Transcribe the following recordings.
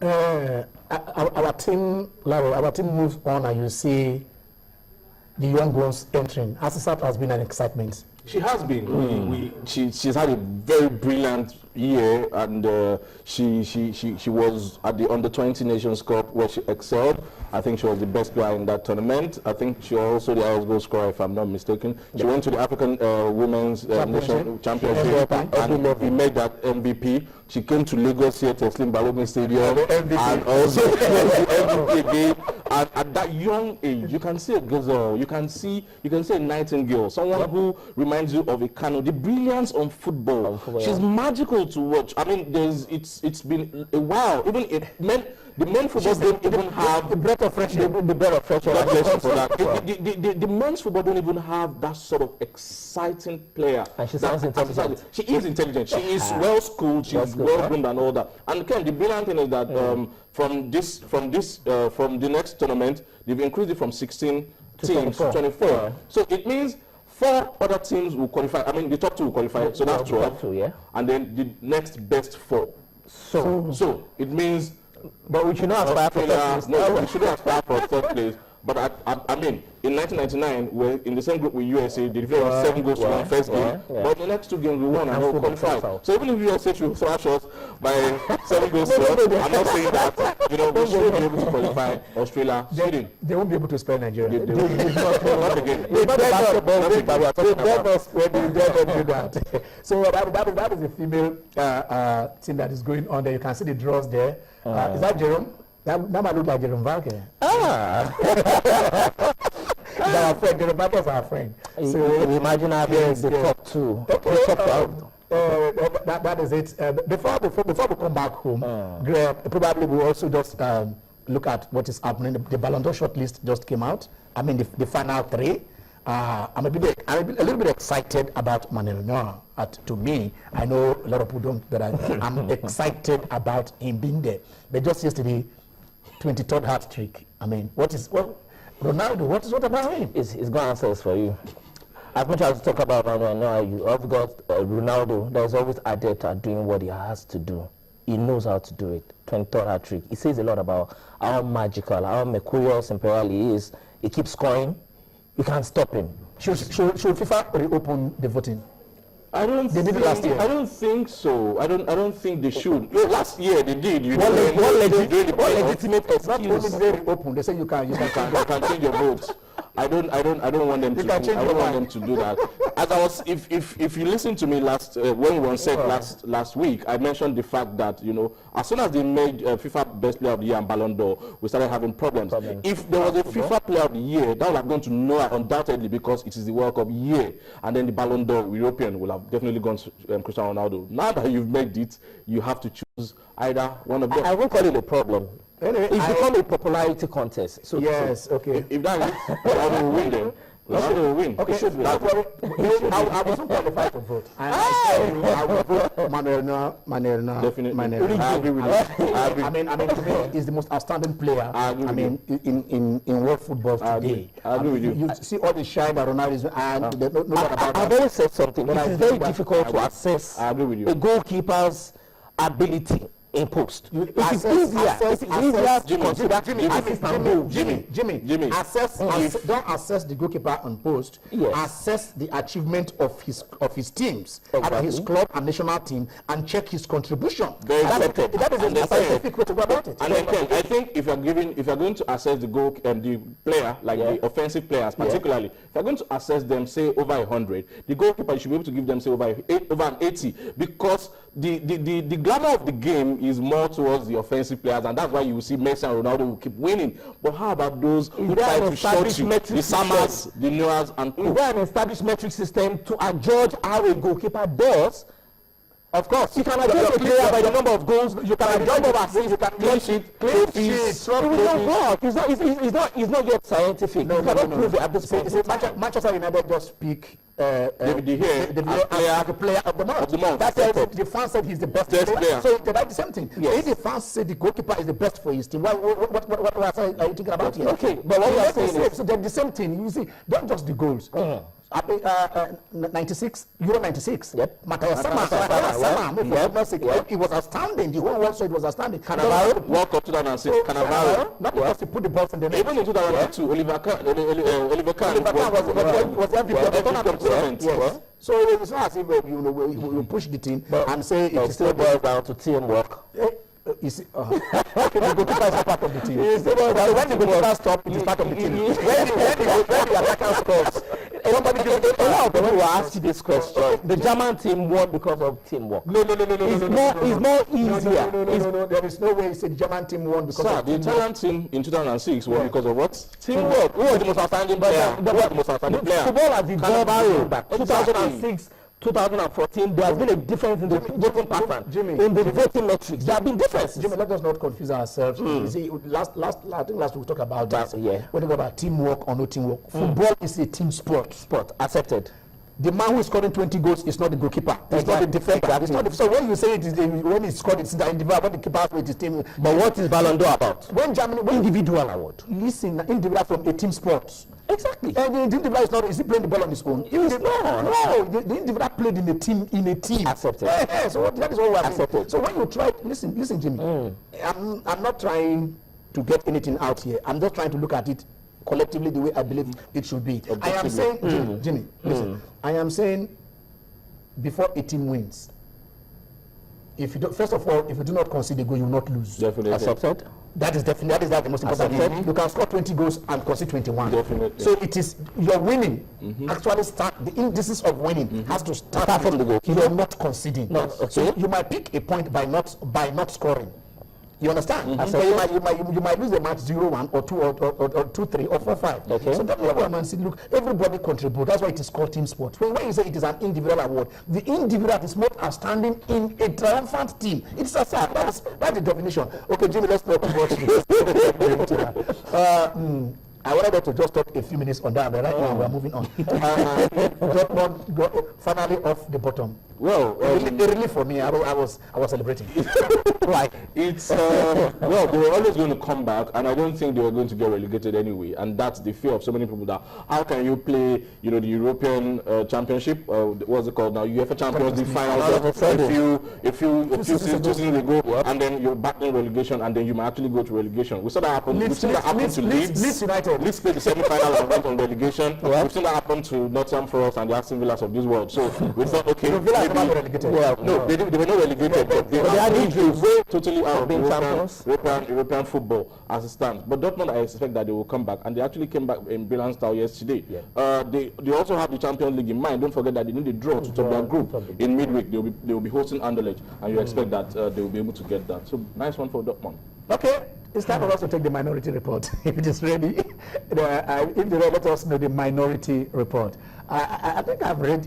Our team, Laro, our team moves on, and you see the young ones entering. Asisat has been an excitement. She has been. She's had a very brilliant year, and she was at the Under-20 Nations Cup where she excelled. I think she was the best player in that tournament. I think she was also the highest goal scorer, if I'm not mistaken. She went to the African Women's Nation Championship and he made that MVP. She came to Lagos here to Slim Balogun Stadium and also the MVP game. And at that young age, you can see a gazelle, you can see a nightingale, someone who reminds you of a Kano. The brilliance on football. She's magical to watch. I mean, it's been a while. Even the men football don't even have the breath of fresh air. The breath of fresh air. The men's football don't even have that sort of exciting player. And she sounds intelligent. She is intelligent. She is well schooled. She is well groomed and all that. And Ken, the brilliant thing is that from the next tournament, they've increased it from 16 teams to 24. So it means 4 other teams will qualify. I mean, the top 2 will qualify. So that's 12. And then the next best 4. So it means. But we should not aspire for third place. No, we shouldn't aspire for third place. But I mean, in 1999, we're in the same group with USA. They defeated 7 goals to 1 first game. But the next 2 games we won and we qualified. So even if USA should thrash us by 7 goals to 1, I'm not saying that. You know, we should be able to qualify Australia, Sweden. They won't be able to spell Nigeria. They not again. So that is the female team that is going on there. You can see the draws there. Is that Jerome? That might look like Jerome Valke. Our friend, Jerome Valke is our friend. So imagine having the top 2. That is it. Before we come back home, Greg, probably we'll also just look at what is happening. The Ballon d'Or shortlist just came out. I mean, the final 3. I'm a little bit excited about Manuel Neuer. To me, I know a lot of people don't, but I'm excited about him being there. But just yesterday, 23rd hat trick. I mean, Ronaldo? What about him? He's going to answer this for you. As much as we talk about Manuel Neuer, you have got Ronaldo that is always adept at doing what he has to do. He knows how to do it. 23rd hat trick. He says a lot about how magical, how mercurial Imperial he is. He keeps scoring. You can't stop him. Should FIFA reopen the voting? I don't think so. I don't think they should. Last year they did. What legitimate excuse? Not only they reopen, they say you can change your votes. I don't want them to. I don't want them to do that. As I was, if you listen to me when we were on set last week, I mentioned the fact that as soon as they made FIFA Best Player of the Year and Ballon d'Or, we started having problems. If there was a FIFA Player of the Year, that would have gone to Noah undoubtedly because it is the World Cup year, and then the Ballon d'Or European will have definitely gone to Cristiano Ronaldo. Now that you've made it, you have to choose either one of them. I won't call it a problem. Anyway, it's become a popularity contest. So yes, okay. If that is, Ronaldo will win then. Ronaldo will win. Okay, I wasn't qualified to vote. I will vote Manuel Neuer. Definitely. I agree with you. I mean, to me, he's the most outstanding player. In world football today. I agree with you. You see all the shine that Ronaldo is, and no one about that. I've always said something. It is very difficult to assess a goalkeeper's ability in post. It's easier to consider assist and goal. Jimmy. Don't assess the goalkeeper on post. Assess the achievement of his teams, his club and national team, and check his contribution. That is a scientific way to go about it. And I think if you're going to assess the player, like the offensive players particularly, if you're going to assess them, say over 100, the goalkeeper you should be able to give them say over an 80, because the glamour of the game is more towards the offensive players, and that's why you will see Messi and Ronaldo will keep winning. But how about those who try to short you? The Samas, the Neuers, and is there an established metric system to adjudge how a goalkeeper does? Of course, you can adjudge a player by the number of goals. You can adjudge the number of assists. You can clean sheet. It will not work. It's not yet scientific. You cannot prove it at this point. Manchester United just pick David De Gea, the player of the month. That's the fans said he's the best player. So they like the same thing. If the fans say the goalkeeper is the best for his team, what are you thinking about here? Okay, but what you are saying is so they're the same thing. You see, don't just the goals. 96, Euro 96. Yep. Matthias Sama, it was outstanding. The whole world saw it was outstanding. Cannavaro, World Cup 2006, Cannavaro. Not because he put the balls in the net. Even in 2002, Oliver Kahn was MVP. Yes. So it's not as if you push the team and say it still boils down to teamwork. You see, okay, the goalkeeper is not part of the team. When the goalkeeper stops, it is part of the team. When the attacker scores, a lot of people will ask you this question. The German team won because of teamwork. No. It's more easier. No. There is no way the German team won because of the Italian team in 2006 won because of what? Teamwork. Who was the most outstanding player? Football has evolved back. 2006. 2014, there has been a difference in the voting pattern, in the voting metrics. There have been differences. Jimmy, let us not confuse ourselves. You see, I think last week we talked about that. Yeah. When we talk about teamwork or no teamwork, football is a team sport. Accepted. The man who is scoring 20 goals is not the goalkeeper. It's not the defender. It's not so when you say it is when he scored, it's the individual. When the keeper with his team. But what is Ballon d'Or about? When individual award. Listen, individual from a team sport. Exactly. And the individual is not. Is he playing the ball on his own? No. The individual played in a team. Accepted. So that is all we are accepted. So when you try, listen, Jimmy. I'm not trying to get anything out here. I'm just trying to look at it collectively the way I believe it should be. I am saying, Jimmy, listen. I am saying, before a team wins, if you first of all, if you do not concede a goal, you will not lose. Definitely. Accepted. That is definitely the most important thing. You can score 20 goals and concede 21. Definitely. So it is your winning. Actually, start the indices of winning has to start from the goal. You are not conceding. No. Okay. So you might pick a point by not scoring. You understand? So you might lose the match 0-1 or 2 or 2-3 or 4-5. Okay. So that's what I'm saying. Look, everybody contributes. That's why it is called team sport. When you say it is an individual award, the individual is most outstanding in a triumphant team. It's a sad. That's the definition. Okay, Jimmy, let's talk about this. I wanted to just talk a few minutes on that, but right now we're moving on. Dortmund finally off the bottom. Well, really for me, I was celebrating. Right. It's well, they were always going to come back, and I don't think they were going to get relegated anyway. And that's the fear of so many people. That how can you play, the European Championship? What's it called now? UEFA Champions League final. If you 2 seasons ago, and then you're battling relegation, and then you might actually go to relegation. We saw that happen. We've seen that happen to Leeds United. Leeds played the semi-final and went on relegation. We've seen that happen to Nottingham Forest and the Aston Villas of this world. So we thought, okay, they were not relegated. They were not relegated, but they had injuries totally out of European football as it stands. But Dortmund, I expect that they will come back, and they actually came back in brilliant style yesterday. Yeah. They also have the Champions League in mind. Don't forget that they need a draw to top their group in midweek. They will be hosting Anderlecht, and you expect that they will be able to get that. So nice one for Dortmund. Okay. It's time for us to take the minority report. If it is ready, if they let us know the minority report. I think I've read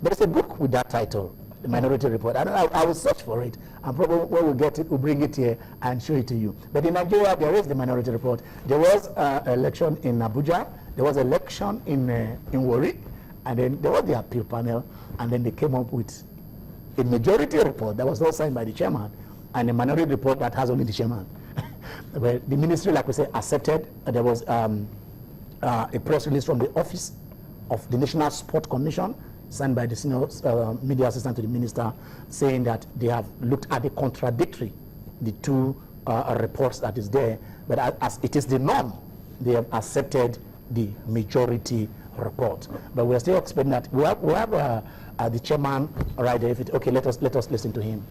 there's a book with that title, the minority report. I will search for it, and probably when we get it, we'll bring it here and show it to you. But in Nigeria, there is the minority report. There was an election in Abuja, there was an election in Warri, and then there was the appeal panel, and then they came up with a majority report that was not signed by the chairman, and a minority report that has only the chairman. Well, the ministry, like we say, accepted. There was a press release from the office of the National Sport Commission, signed by the senior media assistant to the minister, saying that they have looked at the contradictory, the two reports that is there. But as it is the norm, they have accepted the majority report. But we are still expecting that. We have the chairman right there. Okay, let us listen to him.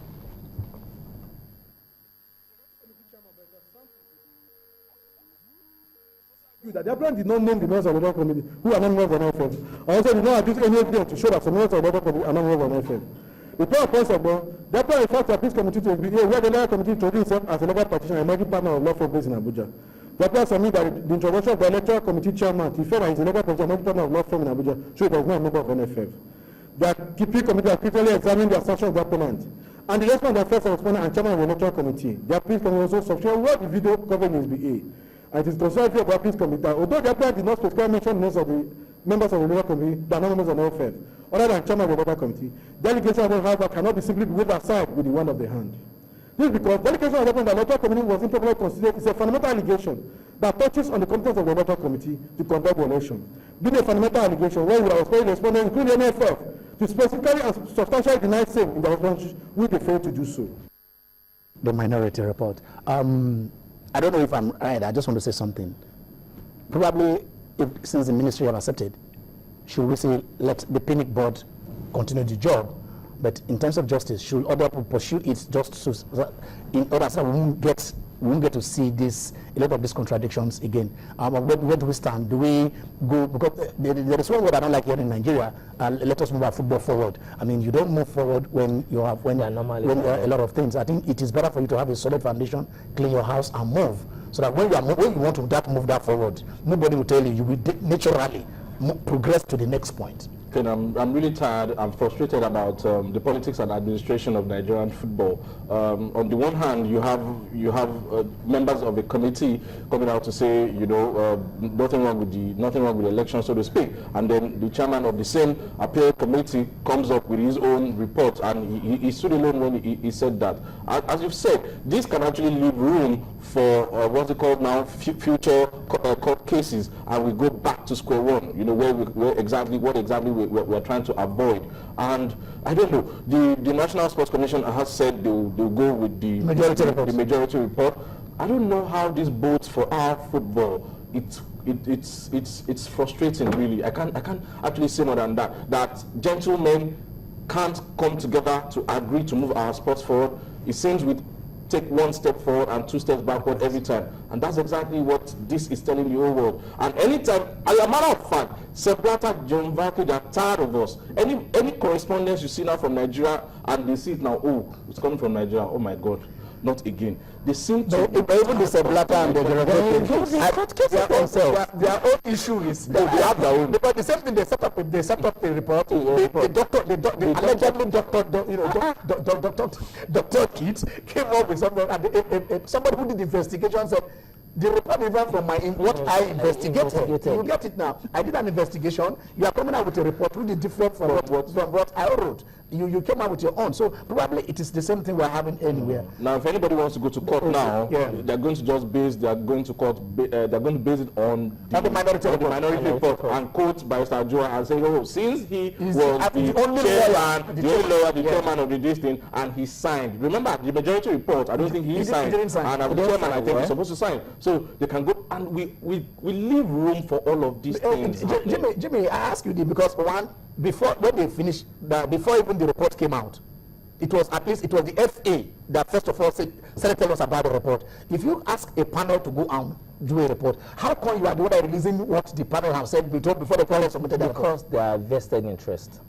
That the applicant did not name the members of the Labour Committee who are not members of NFF. I also did not adduce any evidence to show that some members of the Labour Committee are not members of NFF. The point points of the applicant refers to the appeals committee to be where the Labour Committee introduced itself as a legal practitioner and emerging partner of law firm based in Abuja. The applicant submit that the introduction of the electoral committee chairman to feel that he is a legal practitioner and emerging partner of law firm in Abuja shows he was not a member of NFF. The appeal committee has critically examined the assertion of the appellant. And the response of the first respondent and chairman of the electoral committee. The appeal committee also substantiated what the video covering is BA. And it is considered of the appeals committee that although the appellant did not specifically mention names of the members of the Labour Committee that are not members of the NFF, other than chairman of the Labour Committee, delegation of however cannot be simply waved aside with the one of the hand. This is because delegation of the Electoral Committee was improperly considered is a fundamental allegation that touches on the competence of the Electoral Committee to conduct the election. been a fundamental allegation where we are responding, including NFF, to specifically and substantially deny same in the response, which they failed to do so. The minority report. I don't know if I'm right. I just want to say something. Probably, since the ministry have accepted, should we say let the PNIC board continue the job? But in terms of justice, should other people pursue it just so, in order so we won't get to see this, a lot of these contradictions again. Where do we stand? Do we go, because there is one word I don't like here in Nigeria, let us move our football forward. I mean, you don't move forward when you have, when there are a lot of things. I think it is better for you to have a solid foundation, clean your house and move. So that when you want to move that forward, nobody will tell you, you will naturally progress to the next point. Okay, I'm really tired. I'm frustrated about the politics and administration of Nigerian football. On the one hand, you have members of a committee coming out to say, you know, nothing wrong with the election, so to speak, and then the chairman of the same appeal committee comes up with his own report, and he stood alone when he said that. As you've said, this can actually leave room for what's it called now, future court cases, and we go back to square one. You know, what exactly we're trying to avoid. And I don't know, the National Sports Commission has said they'll go with the majority report. I don't know how this bodes for our football. It's frustrating, really. I can't actually say more than that gentlemen can't come together to agree to move our sports forward. It seems we take one step forward and two steps backward every time. And that's exactly what this is telling the whole world. And anytime, as a matter of fact, Sepp Blatter, John Valky, they're tired of us. Any correspondence you see now from Nigeria, and they see it now, oh, it's coming from Nigeria, oh my God, not again. They seem to... even the Sepp Blatter and the their own issue is... They have their own. Because the same thing, they set up a report. The allegedly Dr. Keats came up with somebody who did the investigation said, the report even from what I investigated. You get it now. I did an investigation. You are coming out with a report really different from what I wrote. You came out with your own. So probably it is the same thing we're having anywhere. Now, if anybody wants to go to court now, they're going to just base. They're going to base it on the minority report and quote by Mr. Joa and say, oh, since he was the only lawyer, the chairman of this thing, and he signed. Remember, the majority report, I don't think he signed. And as the chairman, I think he's supposed to sign. So they can go, and we leave room for all of these things. Jimmy, I ask you this because before even the report came out, it was the FA that first of all said tell us about the report. If you ask a panel to go and do a report, how come you are the one releasing what the panel have said before the panel submitted that report? Because they are vested interest.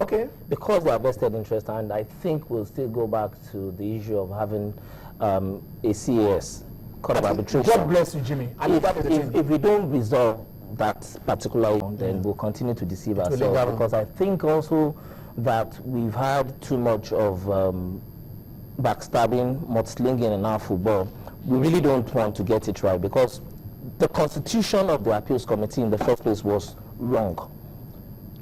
Okay. Because they are vested interest, and I think we'll still go back to the issue of having a CAS. Court of arbitration. God bless you, Jimmy. If we don't resolve that particular one, then we'll continue to deceive ourselves. Because I think also that we've had too much of backstabbing, mudslinging in our football. We really don't want to get it right, because the constitution of the appeals committee in the first place was wrong.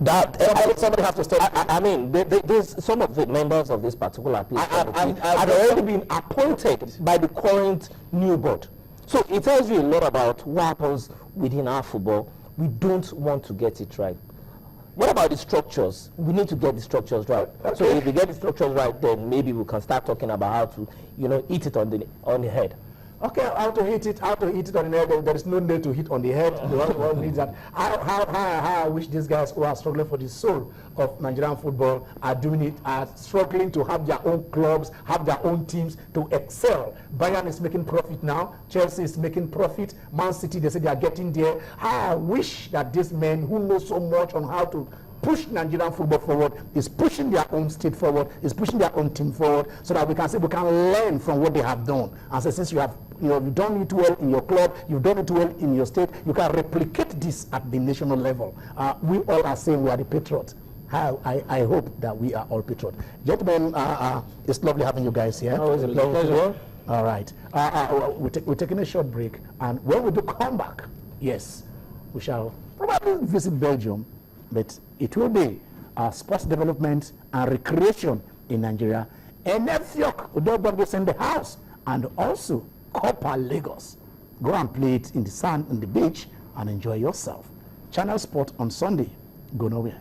Somebody has to step. I mean, there's some of the members of this particular appeals committee had already been appointed by the current new board. So it tells you a lot about what happens within our football. We don't want to get it right. What about the structures? We need to get the structures right. Okay. So if we get the structures right, then maybe we can start talking about how to, hit it on the head. Okay, how to hit it on the head. There is no need to hit on the head. The one needs that. How I wish these guys who are struggling for the soul of Nigerian football are doing it, are struggling to have their own clubs, have their own teams to excel. Bayern is making profit now. Chelsea is making profit. Man City, they say they are getting there. I wish that these men who know so much on how to push Nigerian football forward, is pushing their own state forward, is pushing their own team forward, so that we can say we can learn from what they have done. And so since you've done it well in your club, you've done it well in your state, you can replicate this at the national level. We all are saying we are the patriots. I hope that we are all patriots. Gentlemen, it's lovely having you guys here. Always a pleasure. All right. We're taking a short break, and when we do come back, yes, we shall probably visit Belgium, but it will be sports development and recreation in Nigeria. And Ethiopia will send the house, and also Copa Lagos. Go and play it in the sun, on the beach, and enjoy yourself. Channel Sport on Sunday. Go nowhere.